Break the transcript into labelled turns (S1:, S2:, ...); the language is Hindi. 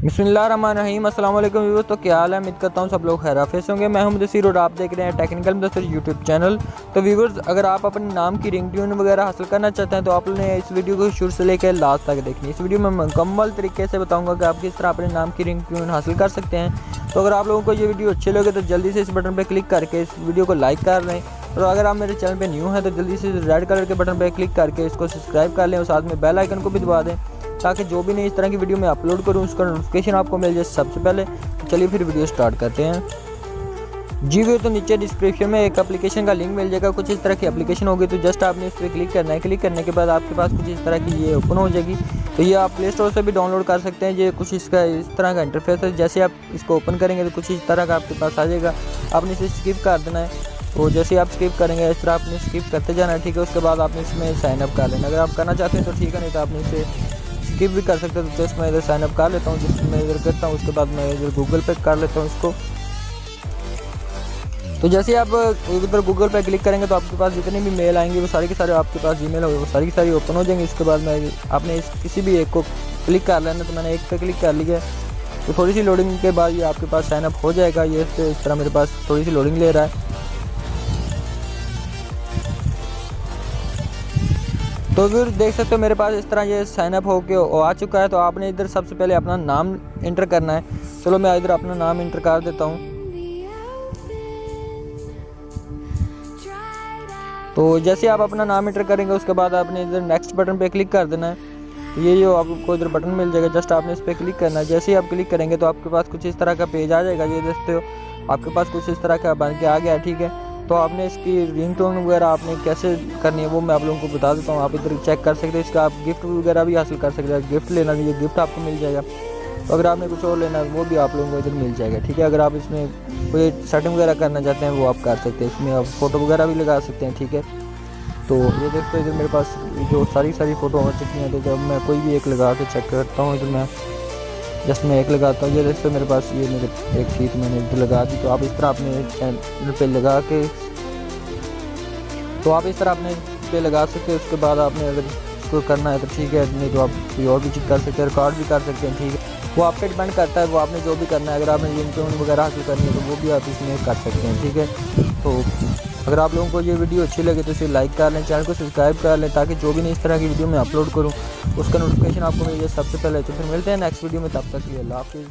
S1: बिस्मिल्लाहिर्रहमानिर्रहीम अस्सलाम वालेकुम व्यूअर्स। तो क्या हाल है, उम्मीद करता हूँ सब लोग खैरियत से होंगे। मैं हूं मुदस्सिर और आप देख रहे हैं टेक्निकल मुदस्सिर यूट्यूब चैनल। तो व्यूअर्स, अगर आप अपने नाम की रिंगटोन वगैरह हासिल करना चाहते हैं तो आपने इस वीडियो को शुरू से लेकर लास्ट तक देखनी है। इस वीडियो में मुकम्मल तरीके से बताऊँगा कि आप किस तरह अपने नाम की रिंगटोन हासिल कर सकते हैं। तो अगर आप लोगों को ये वीडियो अच्छी लगे तो जल्दी से इस बटन पर क्लिक करके इस वीडियो को लाइक कर लें। और अगर आप मेरे चैनल पर न्यू हैं तो जल्दी से रेड कलर के बटन पर क्लिक करके इसको सब्सक्राइब कर लें और साथ में बेल आइकन को भी दबा दें ताकि जो भी नहीं इस तरह की वीडियो मैं अपलोड करूं उसका नोटिफिकेशन आपको मिल जाए सबसे पहले। तो चलिए फिर वीडियो स्टार्ट करते हैं। जी वीडियो, तो नीचे डिस्क्रिप्शन में एक एप्लीकेशन का लिंक मिल जाएगा। कुछ इस तरह की एप्लीकेशन होगी तो जस्ट आपने इस पर क्लिक करना है। क्लिक करने के बाद आपके पास कुछ इस तरह की ये ओपन हो जाएगी। तो ये आप प्ले स्टोर से भी डाउनलोड कर सकते हैं। ये कुछ इसका इस तरह का इंटरफेस है। जैसे आप इसको ओपन करेंगे तो कुछ इस तरह का आपके पास आ जाएगा। आपने इसे स्किप कर देना है। तो जैसे आप स्किप करेंगे इस तरह आपने स्किप करते जाना है, ठीक है। उसके बाद आपने इसमें साइन अप कर लेना। अगर आप करना चाहते हैं तो ठीक है, नहीं तो आपने इसे स्किप भी कर सकते हैं। तो जस्ट मैं इधर साइन अप कर लेता हूँ, जिसमें मैं इधर करता हूँ। उसके बाद मैं इधर गूगल पे कर लेता हूँ इसको। तो जैसे आप इधर गूगल पे क्लिक करेंगे तो आपके पास जितने भी मेल आएंगे वो सारे के सारे आपके पास जीमेल होगा, वो सारी की सारी ओपन हो जाएंगे। इसके बाद मैं आपने किसी भी एक को क्लिक कर लेना। तो मैंने एक पे क्लिक कर लिया। तो थोड़ी सी लोडिंग के बाद ये आपके पास साइन अप हो जाएगा। ये इस तरह मेरे पास थोड़ी सी लोडिंग ले रहा है। तो फिर देख सकते हो मेरे पास इस तरह ये साइन अप होके आ चुका है। तो आपने इधर सबसे पहले अपना नाम इंटर करना है। चलो मैं इधर अपना नाम इंटर कर देता हूँ। तो जैसे आप अपना नाम इंटर करेंगे उसके बाद आपने इधर नेक्स्ट बटन पे क्लिक कर देना है। ये जो आपको इधर बटन मिल जाएगा, जस्ट आपने इस पर क्लिक करना है। जैसे ही आप क्लिक करेंगे तो आपके पास कुछ इस तरह का पेज आ जाएगा। ये देखते हो आपके पास कुछ इस तरह का बन के आ गया, ठीक है। तो आपने इसकी रिंगटोन वगैरह आपने कैसे करनी है वो मैं आप लोगों को बता देता हूँ। आप इधर चेक कर सकते हैं। इसका आप गिफ्ट वगैरह भी हासिल कर सकते हैं। गिफ्ट लेना है, ये गिफ्ट आपको मिल जाएगा। तो अगर आपने कुछ और लेना है वो भी आप लोगों को इधर मिल जाएगा, ठीक है। अगर आप इसमें कोई सेटिंग वगैरह करना चाहते हैं वो आप कर सकते हैं। इसमें आप फ़ोटो वगैरह भी लगा सकते हैं, ठीक है। तो ये देखते इधर मेरे पास जो सारी फ़ोटो हो चुकी हैं। तो जब मैं कोई भी एक लगा के चेक करता हूँ, इधर मैं जस्ट मैं एक लगाता हूँ। ये देखते मेरे पास ये मेरे एक शीट मैंने इधर लगा दी। तो आप इस तरह अपने चैनल पे लगा के अपने पे लगा सकते हैं। उसके बाद आपने अगर इसको करना है तो ठीक है, नहीं तो आप कोई और भी चीज़ कर सकते हैं, रिकॉर्ड भी कर सकते हैं, ठीक है। वो आप पे डिपेंड करता है, वो आपने जो भी करना है। अगर आपने रिंगटोन वगैरह हासिल करनी है तो वो भी आप इसमें कर सकते हैं, ठीक है। तो अगर आप लोगों को ये वीडियो अच्छी लगे तो इसे लाइक कर लें, चैनल को सब्सक्राइब कर लें ताकि जो भी नहीं इस तरह की वीडियो मैं अपलोड करूँ उसका नोटिफिकेशन आपको मिल जाए सबसे पहले। तो फिर मिलते हैं नेक्स्ट वीडियो में, तब तक के लिए अल्लाह हाफिज़।